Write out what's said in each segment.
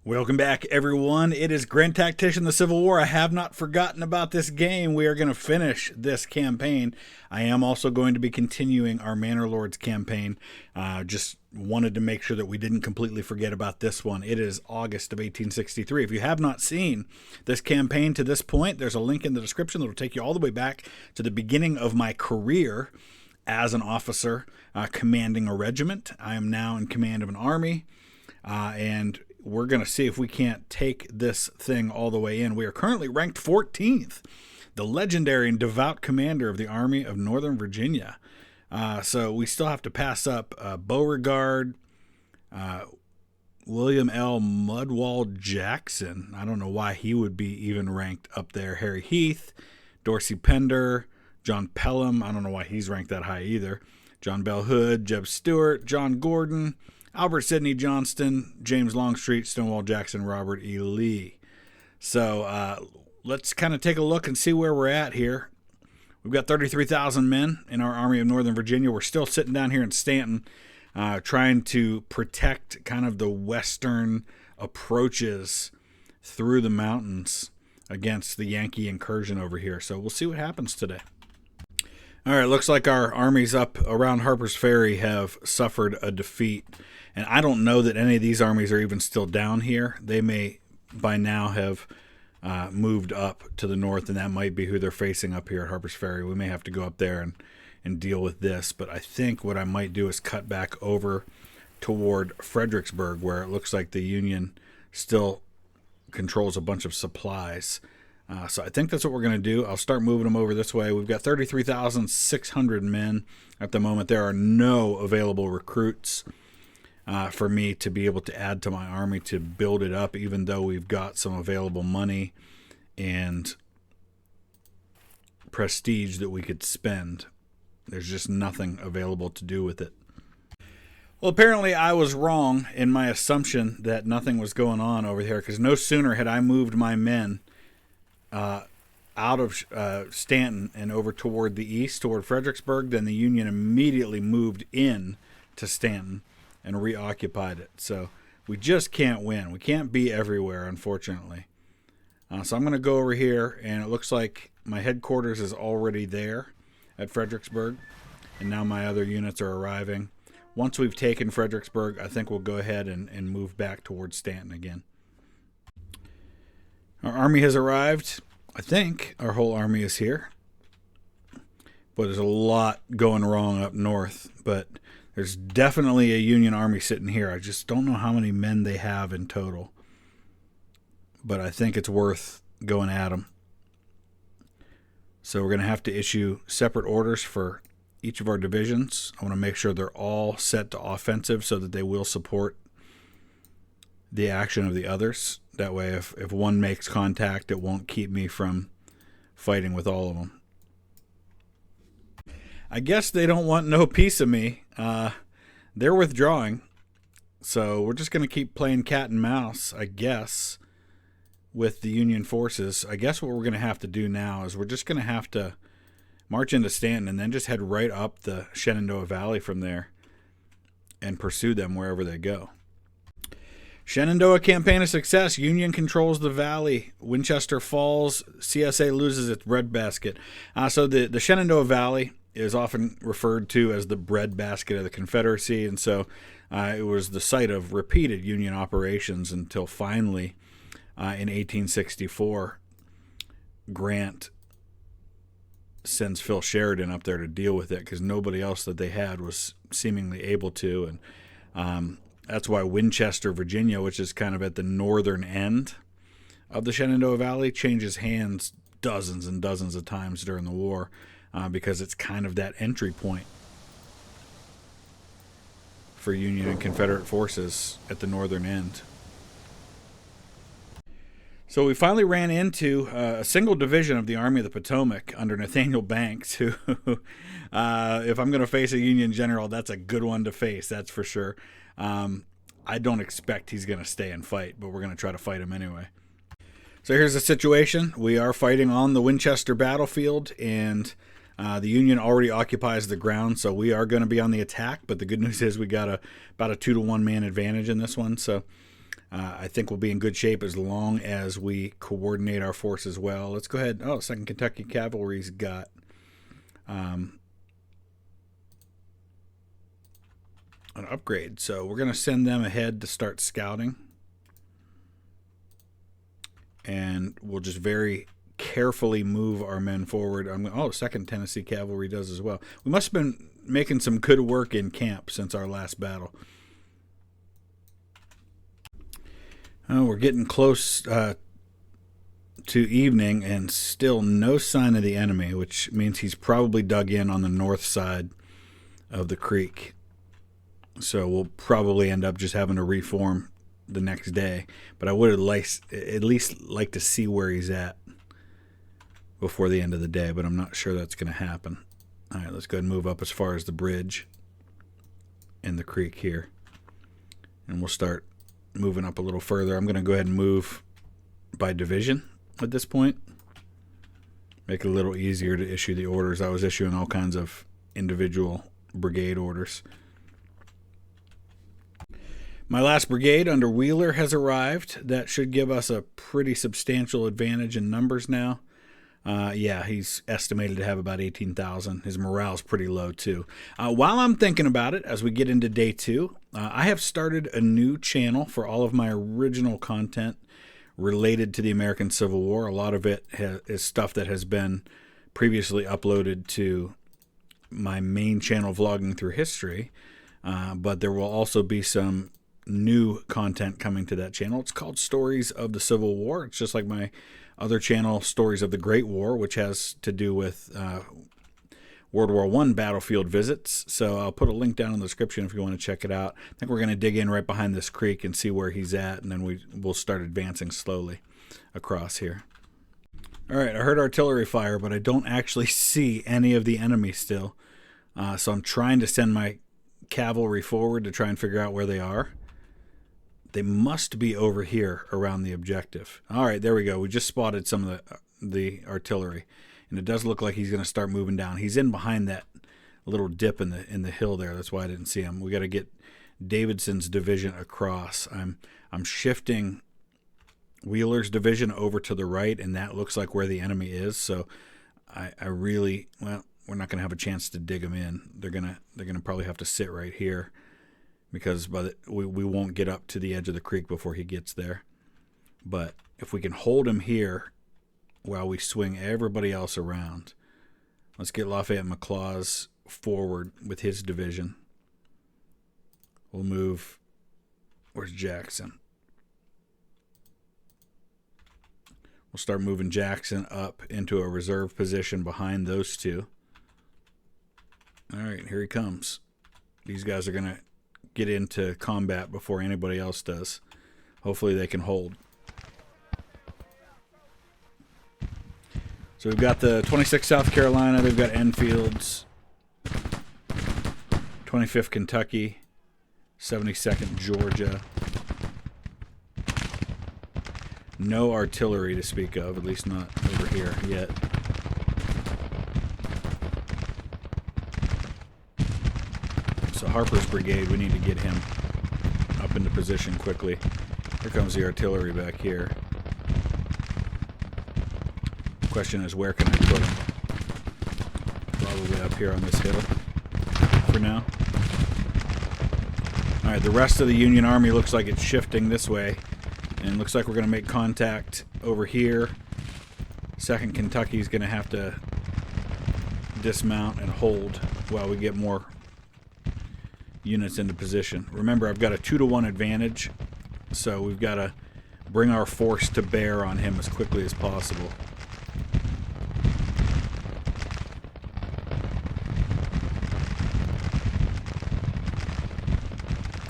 Welcome back, everyone. It is Grand Tactician, the Civil War. I have not forgotten about this game. We are going to finish this campaign. I am also going to be continuing our Manor Lords campaign. Just wanted to make sure that we didn't completely forget about this one. It is August of 1863. If you have not seen this campaign to this point, there's a link in the description that will take you all the way back to the beginning of my career as an officer commanding a regiment. I am now in command of an army, and we're going to see if we can't take this thing all the way in. We are currently ranked 14th, the legendary and devout commander of the Army of Northern Virginia. So we still have to pass up Beauregard, William L. Mudwall Jackson. I don't know why he would be even ranked up there. Harry Heath, Dorsey Pender, John Pelham. I don't know why he's ranked that high either. John Bell Hood, Jeb Stuart, John Gordon, Albert Sidney Johnston, James Longstreet, Stonewall Jackson, Robert E. Lee. So let's kind of take a look and see where we're at here. We've got 33,000 men in our Army of Northern Virginia. We're still sitting down here in Stanton trying to protect kind of the western approaches through the mountains against the Yankee incursion over here. So we'll see what happens today. All right, looks like our armies up around Harper's Ferry have suffered a defeat. And I don't know that any of these armies are even still down here. They may by now have moved up to the north, and that might be who they're facing up here at Harper's Ferry. We may have to go up there and deal with this. But I think what I might do is cut back over toward Fredericksburg, where it looks like the Union still controls a bunch of supplies. So I think that's what we're going to do. I'll start moving them over this way. We've got 33,600 men at the moment. There are no available recruits for me to be able to add to my army to build it up, even though we've got some available money and prestige that we could spend. There's just nothing available to do with it. Well, apparently I was wrong in my assumption that nothing was going on over there, because no sooner had I moved my men out of Stanton and over toward the east, toward Fredericksburg, then the Union immediately moved in to Stanton and reoccupied it. So we just can't win. We can't be everywhere, unfortunately. So I'm going to go over here, and it looks like my headquarters is already there at Fredericksburg, and now my other units are arriving. Once we've taken Fredericksburg, I think we'll go ahead and move back towards Stanton again. Our army has arrived. I think our whole army is here. But there's a lot going wrong up north. But there's definitely a Union army sitting here. I just don't know how many men they have in total. But I think it's worth going at them. So we're going to have to issue separate orders for each of our divisions. I want to make sure they're all set to offensive so that they will support the action of the others. That way, if one makes contact, it won't keep me from fighting with all of them. I guess they don't want no piece of me. They're withdrawing. So we're just going to keep playing cat and mouse, I guess, with the Union forces. I guess what we're going to have to do now is we're just going to have to march into Stanton and then just head right up the Shenandoah Valley from there and pursue them wherever they go. Shenandoah campaign a success. Union controls the valley. Winchester falls. CSA loses its breadbasket. So the Shenandoah Valley is often referred to as the breadbasket of the Confederacy, and so it was the site of repeated Union operations until finally in 1864 Grant sends Phil Sheridan up there to deal with it because nobody else that they had was seemingly able to, and that's why Winchester, Virginia, which is kind of at the northern end of the Shenandoah Valley, changes hands dozens and dozens of times during the war because it's kind of that entry point for Union and Confederate forces at the northern end. So we finally ran into a single division of the Army of the Potomac under Nathaniel Banks, who, if I'm going to face a Union general, that's a good one to face, that's for sure. I don't expect he's going to stay and fight, but we're going to try to fight him anyway. So here's the situation. We are fighting on the Winchester battlefield, and the Union already occupies the ground, so we are going to be on the attack, but the good news is we got about a 2-to-1 man advantage in this one. So I think we'll be in good shape as long as we coordinate our forces well. Let's go ahead. Oh, 2nd Kentucky Cavalry's got an upgrade. So we're going to send them ahead to start scouting. And we'll just very carefully move our men forward. 2nd Tennessee Cavalry does as well. We must have been making some good work in camp since our last battle. We're getting close to evening and still no sign of the enemy, which means he's probably dug in on the north side of the creek. So we'll probably end up just having to reform the next day. But I would at least like to see where he's at before the end of the day, but I'm not sure that's going to happen. All right, let's go ahead and move up as far as the bridge in the creek here. And we'll start moving up a little further. I'm going to go ahead and move by division at this point. Make it a little easier to issue the orders. I was issuing all kinds of individual brigade orders. My last brigade under Wheeler has arrived. That should give us a pretty substantial advantage in numbers now. He's estimated to have about 18,000. His morale's pretty low, too. While I'm thinking about it, as we get into day 2, I have started a new channel for all of my original content related to the American Civil War. A lot of it is stuff that has been previously uploaded to my main channel, Vlogging Through History, but there will also be some new content coming to that channel. It's called Stories of the Civil War. It's just like my other channel, Stories of the Great War, which has to do with World War I battlefield visits. So I'll put a link down in the description if you want to check it out. I think we're going to dig in right behind this creek and see where he's at, and then we'll start advancing slowly across here. All right, I heard artillery fire, but I don't actually see any of the enemy still. So I'm trying to send my cavalry forward to try and figure out where they are. They must be over here around the objective. All right, there we go. We just spotted some of the artillery, and it does look like he's going to start moving down. He's in behind that little dip in the hill there. That's why I didn't see him. We got to get Davidson's division across. I'm shifting Wheeler's division over to the right, and that looks like where the enemy is. So we're not going to have a chance to dig them in. They're gonna probably have to sit right here, because we won't get up to the edge of the creek before he gets there. But if we can hold him here while we swing everybody else around, let's get Lafayette McLaws forward with his division. We'll move. Where's Jackson? We'll start moving Jackson up into a reserve position behind those two. All right, here he comes. These guys are going to get into combat before anybody else does. Hopefully they can hold. So we've got the 26th South Carolina. They've got Enfield's. 25th Kentucky. 72nd Georgia. No artillery to speak of, at least not over here yet. So Harper's brigade, we need to get him up into position quickly. Here comes the artillery back here. Question is, where can I put him? Probably up here on this hill for now. All right, the rest of the Union Army looks like it's shifting this way, and looks like we're going to make contact over here. 2nd Kentucky is going to have to dismount and hold while we get more units into position. Remember, I've got a 2-to-1 advantage, so we've got to bring our force to bear on him as quickly as possible.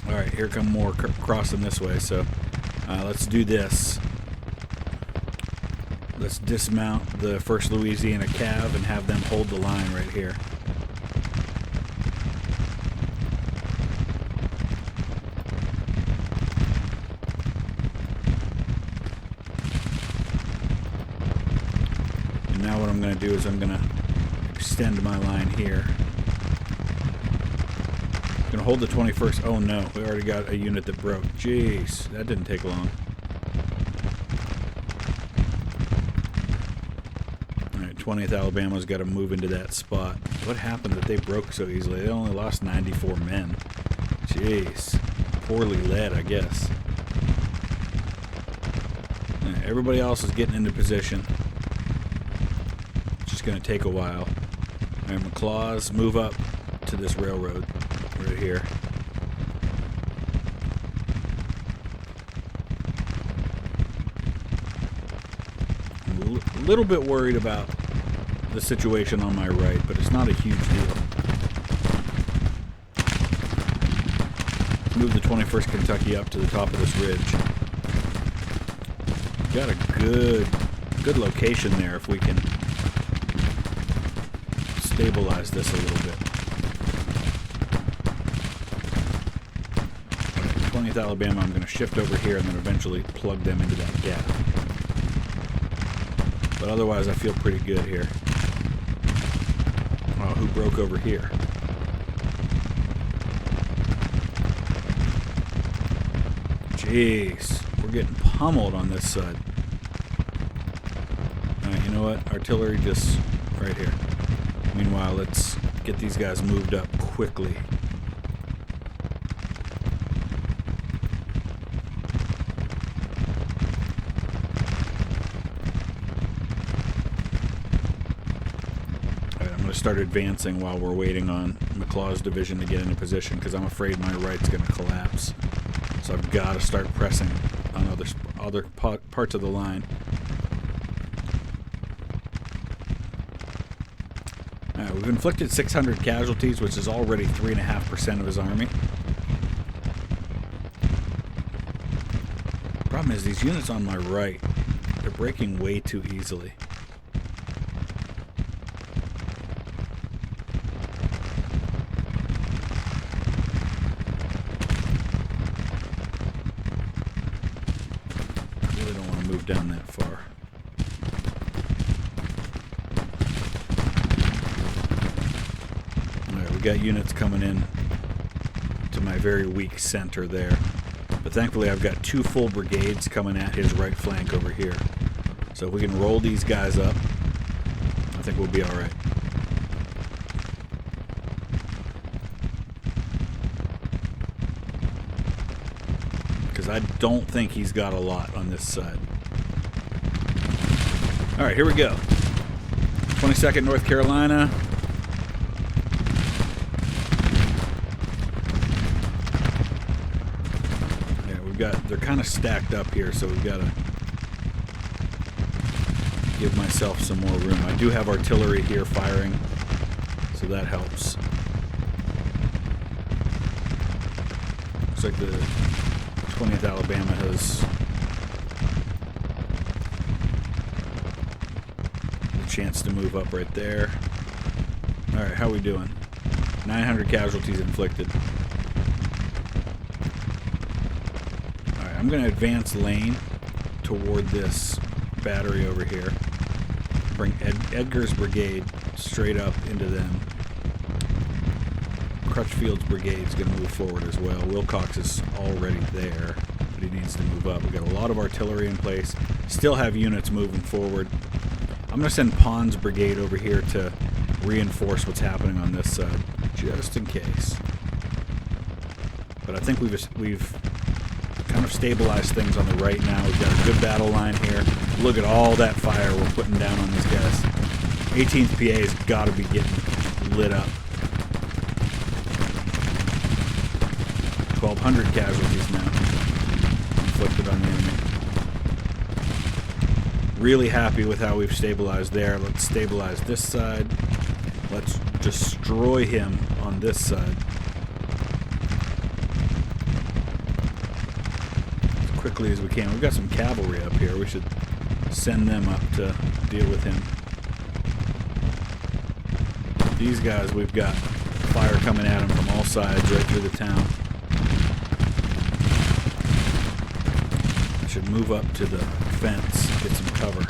All right, here come more crossing this way, so let's do this. Let's dismount the 1st Louisiana Cav and have them hold the line right here. And now what I'm going to do is I'm going to extend my line here. I'm going to hold the 21st. Oh no, we already got a unit that broke. Jeez, that didn't take long. Alright, 20th Alabama's got to move into that spot. What happened that they broke so easily? They only lost 94 men. Jeez. Poorly led, I guess. Alright, everybody else is getting into position. It's just going to take a while. Alright, McClaws, move up to this railroad right here. I'm a little bit worried about the situation on my right, but it's not a huge deal. Move the 21st Kentucky up to the top of this ridge. Got a good location there if we can stabilize this a little bit. 20th Alabama, I'm going to shift over here and then eventually plug them into that gap. But otherwise, I feel pretty good here. Oh, who broke over here? Jeez, we're getting pummeled on this side. Alright, you know what? Artillery just right here. Meanwhile, let's get these guys moved up quickly. Start advancing while we're waiting on McClaw's division to get into position, because I'm afraid my right's going to collapse. So I've got to start pressing on other parts of the line. Alright, we've inflicted 600 casualties, which is already 3.5% of his army. Problem is, these units on my right, they're breaking way too easily. Down that far. Alright, we got units coming in to my very weak center there. But thankfully I've got 2 full brigades coming at his right flank over here. So if we can roll these guys up, I think we'll be alright. Because I don't think he's got a lot on this side. Alright, here we go. 22nd North Carolina. Yeah, they're kind of stacked up here, so we've got to give myself some more room. I do have artillery here firing, so that helps. Looks like the 20th Alabama has chance to move up right there. Alright, how we doing? 900 casualties inflicted. Alright, I'm going to advance lane toward this battery over here. Bring Edgar's brigade straight up into them. Crutchfield's brigade is going to move forward as well. Wilcox is already there, but he needs to move up. We've got a lot of artillery in place. Still have units moving forward. I'm going to send Pond's brigade over here to reinforce what's happening on this side, just in case. But I think we've kind of stabilized things on the right now. We've got a good battle line here. Look at all that fire we're putting down on these guys. 18th PA has got to be getting lit up. 1,200 casualties now inflicted on the enemy. Really happy with how we've stabilized there. Let's stabilize this side. Let's destroy him on this side. As quickly as we can. We've got some cavalry up here. We should send them up to deal with him. These guys, we've got fire coming at them from all sides right through the town. I should move up to the fence, get some cover.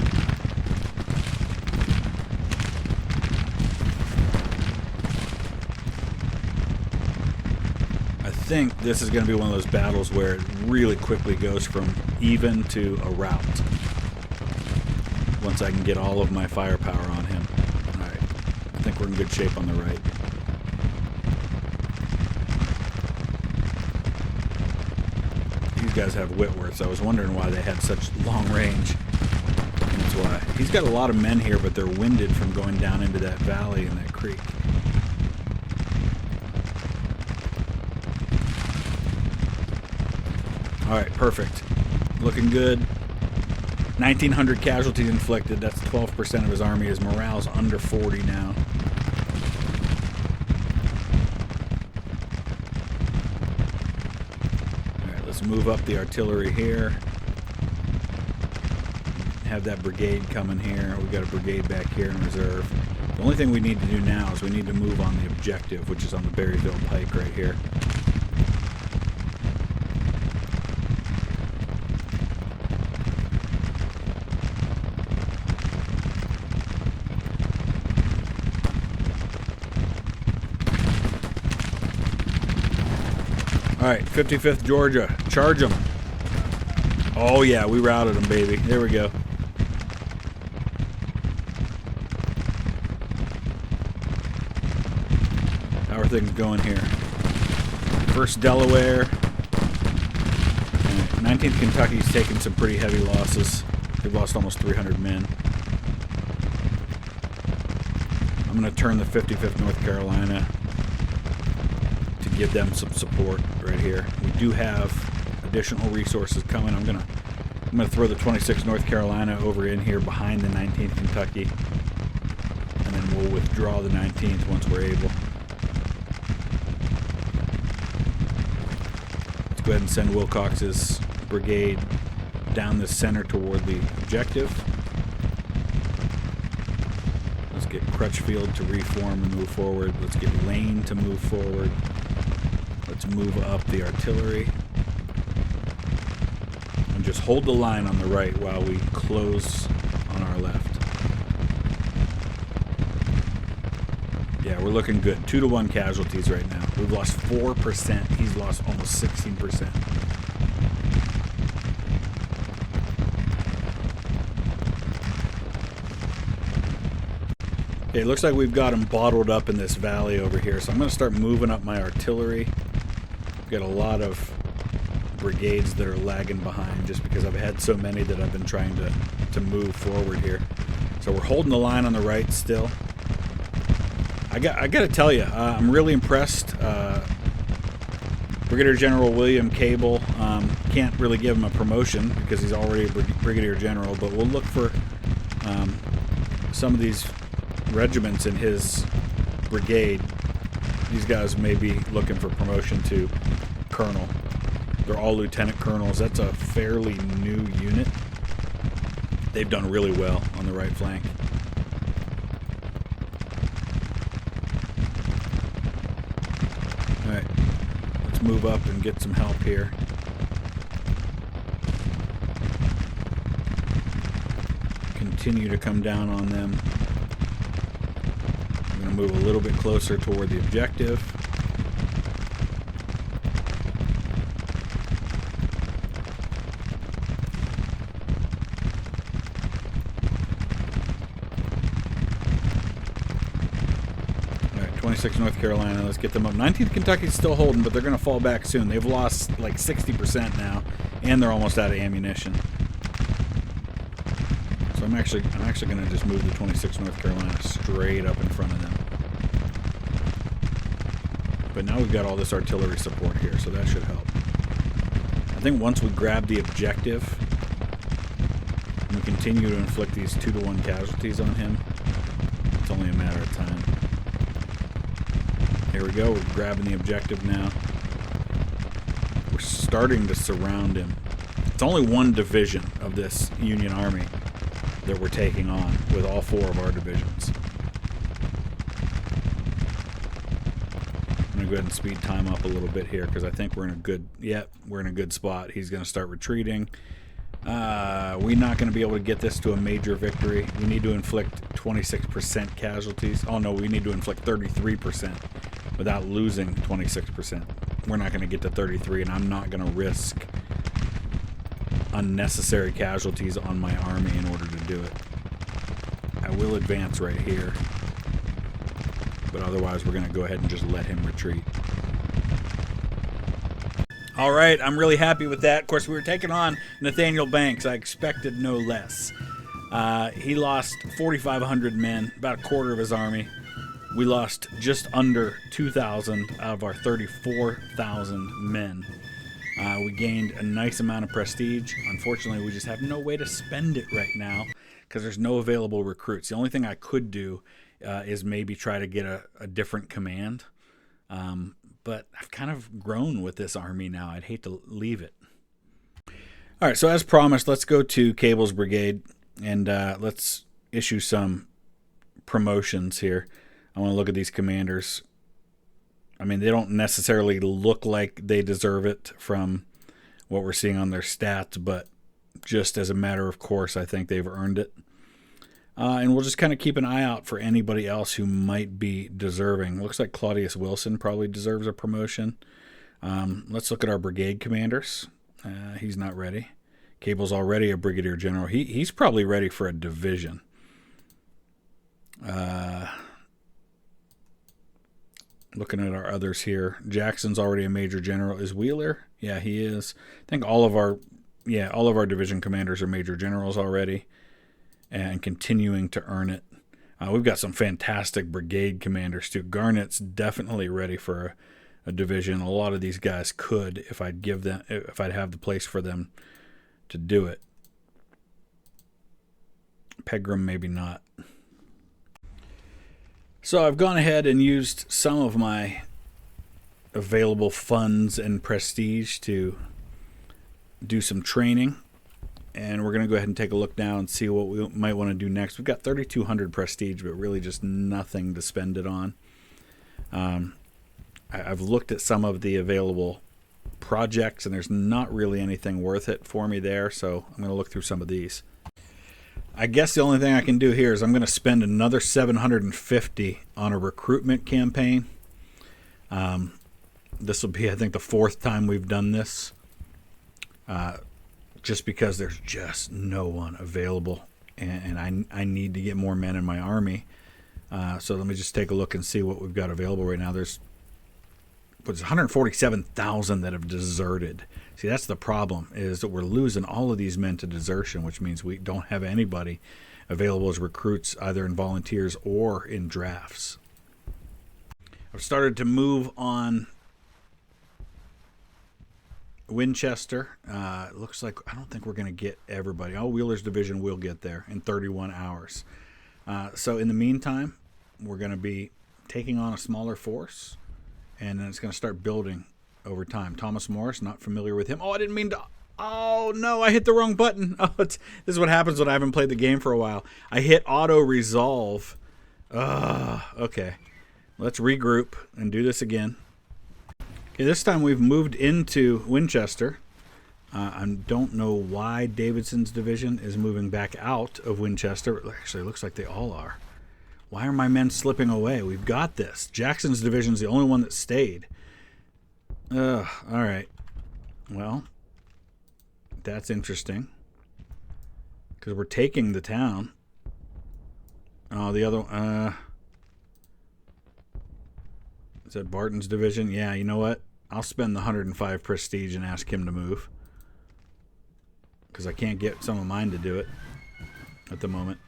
think this is going to be one of those battles where it really quickly goes from even to a rout. Once I can get all of my firepower on him. Alright, I think we're in good shape on the right. These guys have Whitworths. I was wondering why they had such long range. And that's why. He's got a lot of men here, but they're winded from going down into that valley and that creek. Alright, perfect. Looking good. 1,900 casualties inflicted. That's 12% of his army. His morale's under 40 now. Alright, let's move up the artillery here. Have that brigade coming here. We got a brigade back here in reserve. The only thing we need to do now is we need to move on the objective, which is on the Berryville Pike right here. Alright, 55th Georgia. Charge them. Oh yeah, we routed them, baby. There we go. How are things going here? First Delaware. 19th Kentucky's taken some pretty heavy losses. They've lost almost 300 men. I'm going to turn the 55th North Carolina to give them some support right here. We do have additional resources coming. I'm gonna throw the 26th North Carolina over in here behind the 19th Kentucky, and then we'll withdraw the 19th once we're able. Let's go ahead and send Wilcox's brigade down the center toward the objective. Let's get Crutchfield to reform and move forward. Let's get Lane to move forward. Let's move up the artillery. And just hold the line on the right while we close on our left. Yeah, we're looking good. 2-to-1 casualties right now. We've lost 4%. He's lost almost 16%. Okay, it looks like we've got him bottled up in this valley over here, so I'm going to start moving up my artillery. Got a lot of brigades that are lagging behind just because I've had so many that I've been trying to move forward here. So we're holding the line on the right still. I got to tell you, I'm really impressed. Brigadier General William Cable, can't really give him a promotion because he's already a Brigadier General, but we'll look for some of these regiments in his brigade. These guys may be looking for promotion to colonel. They're all lieutenant colonels. That's a fairly new unit. They've done really well on the right flank. Alright, let's move up and get some help here. Continue to come down on them. I'm going to move a little bit closer toward the objective. Alright, 26th North Carolina, let's get them up. 19th Kentucky's still holding, but they're going to fall back soon. They've lost like 60% now, and they're almost out of ammunition. So I'm actually going to just move the 26th North Carolina straight up in front of them. But now we've got all this artillery support here, so that should help. I think once we grab the objective, and we continue to inflict these 2-to-1 casualties on him, it's only a matter of time. Here we go, we're grabbing the objective now. We're starting to surround him. It's only one division of this Union Army that we're taking on with all 4 of our divisions. I'm going to go ahead and speed time up a little bit here because I think we're in a good spot. He's going to start retreating. We're not going to be able to get this to a major victory. We need to inflict 26% casualties. Oh no, we need to inflict 33% without losing 26%. We're not going to get to 33, and I'm not going to risk unnecessary casualties on my army in order to do it. I will advance right here, but otherwise we're going to go ahead and just let him retreat. All right, I'm really happy with that. Of course, we were taking on Nathaniel Banks. I expected no less. He lost 4,500 men, about a quarter of his army. We lost just under 2,000 out of our 34,000 men. We gained a nice amount of prestige. Unfortunately, we just have no way to spend it right now because there's no available recruits. The only thing I could do is maybe try to get a different command. But I've kind of grown with this army now. I'd hate to leave it. All right, so as promised, let's go to Cable's Brigade and let's issue some promotions here. I want to look at these commanders. I mean, they don't necessarily look like they deserve it from what we're seeing on their stats, but just as a matter of course, I think they've earned it. And we'll just kind of keep an eye out for anybody else who might be deserving. Looks like Claudius Wilson probably deserves a promotion. Let's look at our brigade commanders. He's not ready. Cable's already a brigadier general. He's probably ready for a division. Looking at our others here, Jackson's already a major general. Is Wheeler? Yeah, he is. I think all of our division commanders are major generals already, and continuing to earn it. We've got some fantastic brigade commanders too. Garnett's definitely ready for a division. A lot of these guys could if I'd have the place for them to do it. Pegram maybe not. So I've gone ahead and used some of my available funds and prestige to do some training. And we're going to go ahead and take a look now and see what we might want to do next. We've got 3,200 prestige, but really just nothing to spend it on. I've looked at some of the available projects, and there's not really anything worth it for me there, so I'm going to look through some of these. I guess the only thing I can do here is I'm going to spend another 750 on a recruitment campaign. This will be, I think, the fourth time we've done this. Just because there's just no one available, and I need to get more men in my army. So let me just take a look and see what we've got available right now. There's 147,000 that have deserted. See, that's the problem, is that we're losing all of these men to desertion, which means we don't have anybody available as recruits, either in volunteers or in drafts. I've started to move on Winchester. Looks like I don't think we're going to get everybody. Oh, Wheeler's division will get there in 31 hours. So in the meantime, we're going to be taking on a smaller force, and then it's going to start building over time. Thomas Morris, not familiar with him. Oh, I didn't mean to. Oh, no, I hit the wrong button. Oh, this is what happens when I haven't played the game for a while. I hit auto-resolve. Okay. Let's regroup and do this again. Okay, this time we've moved into Winchester. I don't know why Davidson's division is moving back out of Winchester. Actually, it looks like they all are. Why are my men slipping away? We've got this. Jackson's division's the only one that stayed. All right. Well, that's interesting, because we're taking the town. Oh, the other one. Is that Barton's division? Yeah, you know what? I'll spend the 105 prestige and ask him to move, because I can't get some of mine to do it at the moment.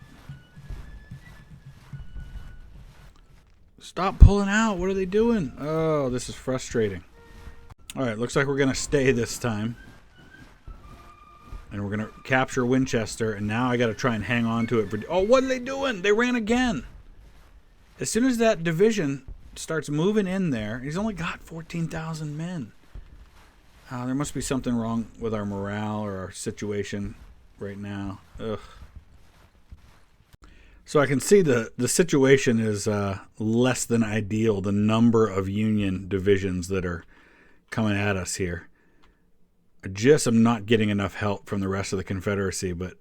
Stop pulling out. What are they doing? Oh, this is frustrating. All right, looks like we're going to stay this time. And we're going to capture Winchester, and now I got to try and hang on to it. Oh, what are they doing? They ran again. As soon as that division starts moving in there, he's only got 14,000 men. There must be something wrong with our morale or our situation right now. Ugh. So I can see the situation is less than ideal, the number of Union divisions that are coming at us here. I just am not getting enough help from the rest of the Confederacy, but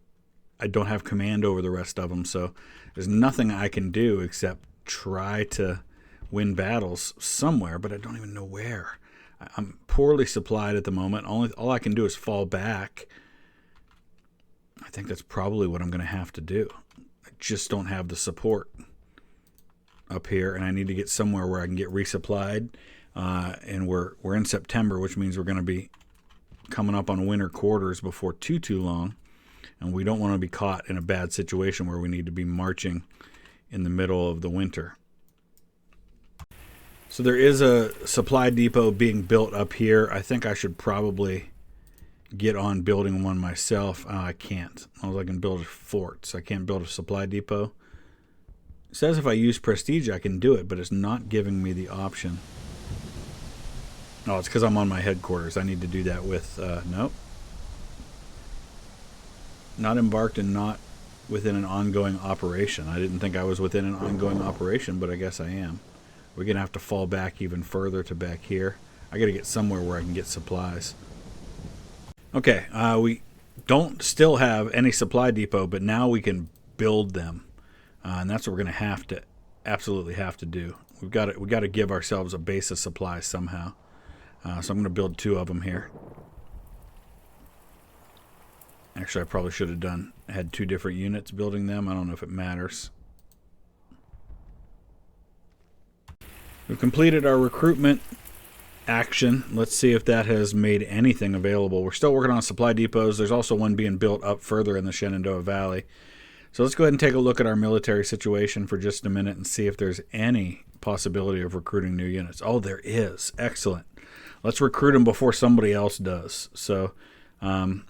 I don't have command over the rest of them, so there's nothing I can do except try to win battles somewhere, but I don't even know where. I'm poorly supplied at the moment. All I can do is fall back. I think that's probably what I'm going to have to do. I just don't have the support up here, and I need to get somewhere where I can get resupplied. And we're in September, which means we're going to be coming up on winter quarters before too long, and we don't want to be caught in a bad situation where we need to be marching in the middle of the winter. So there is a supply depot being built up here. I think I should probably get on building one myself. I can't. All I can build is forts. I can't build a supply depot. It says if I use prestige I can do it, but it's not giving me the option. Oh, it's because I'm on my headquarters. I need to do that with, nope. Not embarked and not within an ongoing operation. I didn't think I was within an ongoing operation, but I guess I am. We're going to have to fall back even further to back here. I got to get somewhere where I can get supplies. Okay, we don't still have any supply depot, but now we can build them. And that's what we're going to absolutely have to do. We got to give ourselves a base of supplies somehow. So I'm going to build 2 of them here. Actually, I probably should have had 2 different units building them. I don't know if it matters. We've completed our recruitment action. Let's see if that has made anything available. We're still working on supply depots. There's also one being built up further in the Shenandoah Valley. So let's go ahead and take a look at our military situation for just a minute and see if there's any possibility of recruiting new units. Oh, there is. Excellent. Let's recruit them before somebody else does. So we're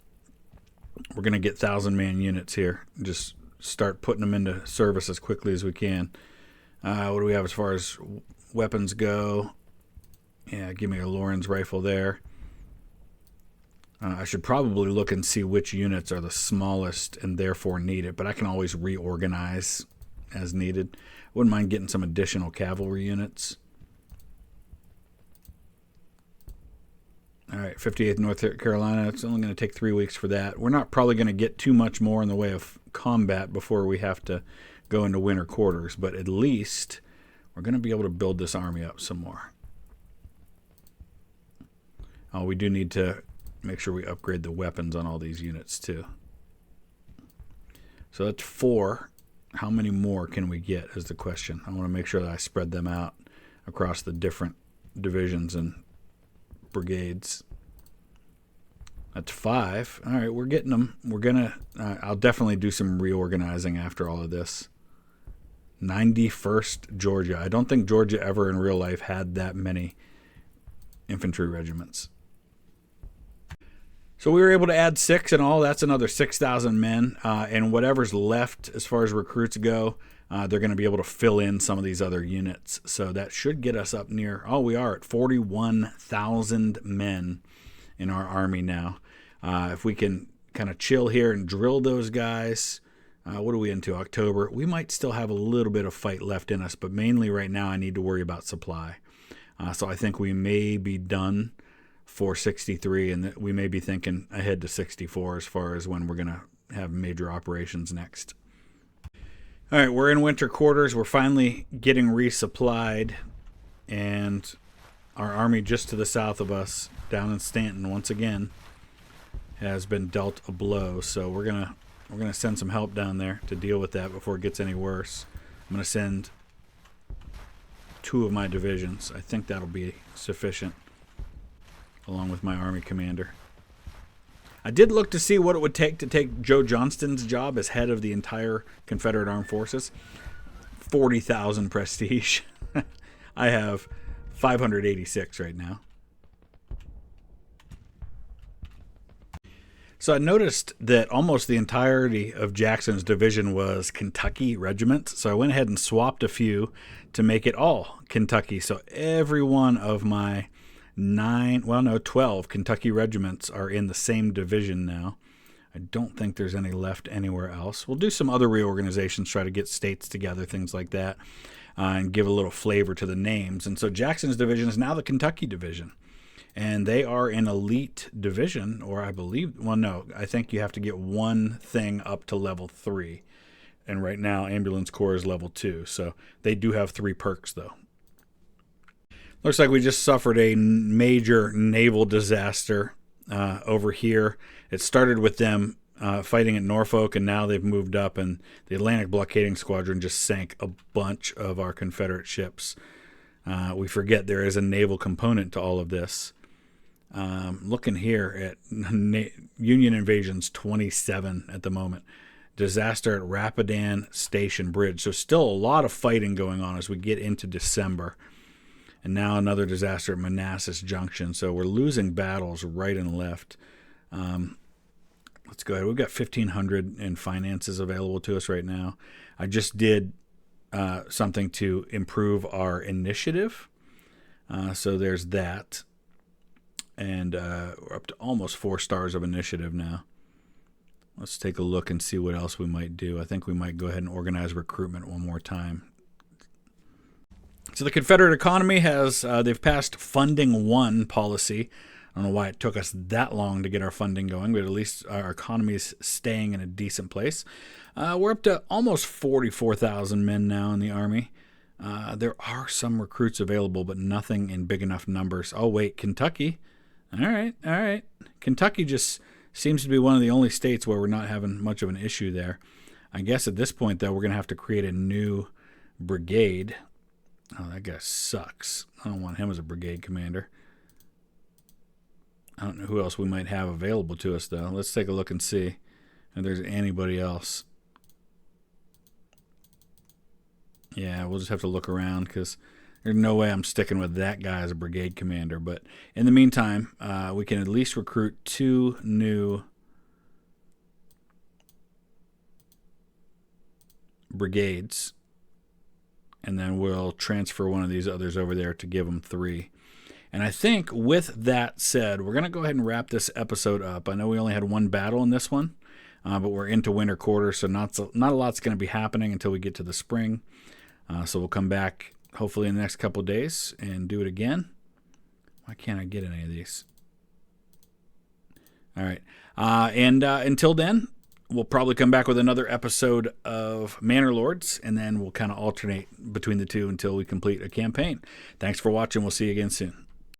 going to get 1,000-man units here. Just start putting them into service as quickly as we can. What do we have as far as weapons go? Yeah, give me a Lawrence rifle there. I should probably look and see which units are the smallest and therefore need it, but I can always reorganize as needed. Wouldn't mind getting some additional cavalry units. All right, 58th North Carolina. It's only going to take 3 weeks for that. We're not probably going to get too much more in the way of combat before we have to go into winter quarters, but at least we're going to be able to build this army up some more. Oh, we do need to make sure we upgrade the weapons on all these units too. So that's 4. How many more can we get is the question. I want to make sure that I spread them out across the different divisions and brigades. That's 5. All right, we're getting them. We're gonna. I'll definitely do some reorganizing after all of this. 91st Georgia. I don't think Georgia ever in real life had that many infantry regiments. So we were able to add 6 in all. That's another 6,000 men. And whatever's left as far as recruits go, they're going to be able to fill in some of these other units. So that should get us up near, we are at 41,000 men in our army now. If we can kind of chill here and drill those guys, what are we into, October? We might still have a little bit of fight left in us, but mainly right now I need to worry about supply. So I think we may be done for 63, and we may be thinking ahead to 64 as far as when we're going to have major operations next. All right, we're in winter quarters. We're finally getting resupplied, and our army just to the south of us, down in Stanton, once again, has been dealt a blow. So we're gonna send some help down there to deal with that before it gets any worse. I'm gonna send 2 of my divisions. I think that'll be sufficient, along with my army commander. I did look to see what it would take to take Joe Johnston's job as head of the entire Confederate Armed Forces. 40,000 prestige. I have 586 right now. So I noticed that almost the entirety of Jackson's division was Kentucky regiments. So I went ahead and swapped a few to make it all Kentucky. So every one of my 12 Kentucky regiments are in the same division now. I don't think there's any left anywhere else. We'll do some other reorganizations, try to get states together, things like that, and give a little flavor to the names. And so Jackson's division is now the Kentucky division. And they are an elite division, or I believe, I think you have to get one thing up to level 3. And right now, Ambulance Corps is level 2. So they do have 3 perks, though. Looks like we just suffered a major naval disaster over here. It started with them fighting at Norfolk, and now they've moved up, and the Atlantic Blockading Squadron just sank a bunch of our Confederate ships. We forget there is a naval component to all of this. Looking here at Union invasions 27 at the moment. Disaster at Rapidan Station Bridge. So still a lot of fighting going on as we get into December. And now another disaster at Manassas Junction. So we're losing battles right and left. Let's go ahead. We've got 1,500 in finances available to us right now. I just did something to improve our initiative. So there's that. And we're up to almost 4 stars of initiative now. Let's take a look and see what else we might do. I think we might go ahead and organize recruitment one more time. So the Confederate economy has, they've passed Funding 1 policy. I don't know why it took us that long to get our funding going, but at least our economy is staying in a decent place. We're up to almost 44,000 men now in the Army. There are some recruits available, but nothing in big enough numbers. Oh, wait, Kentucky. All right. Kentucky just seems to be one of the only states where we're not having much of an issue there. I guess at this point, though, we're going to have to create a new brigade. Oh, that guy sucks. I don't want him as a brigade commander. I don't know who else we might have available to us, though. Let's take a look and see if there's anybody else. Yeah, we'll just have to look around because there's no way I'm sticking with that guy as a brigade commander. But in the meantime, we can at least recruit 2 new brigades. And then we'll transfer one of these others over there to give them 3. And I think with that said, we're going to go ahead and wrap this episode up. I know we only had 1 battle in this one, but we're into winter quarter, so not a lot's going to be happening until we get to the spring. So we'll come back hopefully in the next couple of days and do it again. Why can't I get any of these? All right. And until then, we'll probably come back with another episode of Manor Lords, and then we'll kind of alternate between the two until we complete a campaign. Thanks for watching. We'll see you again soon.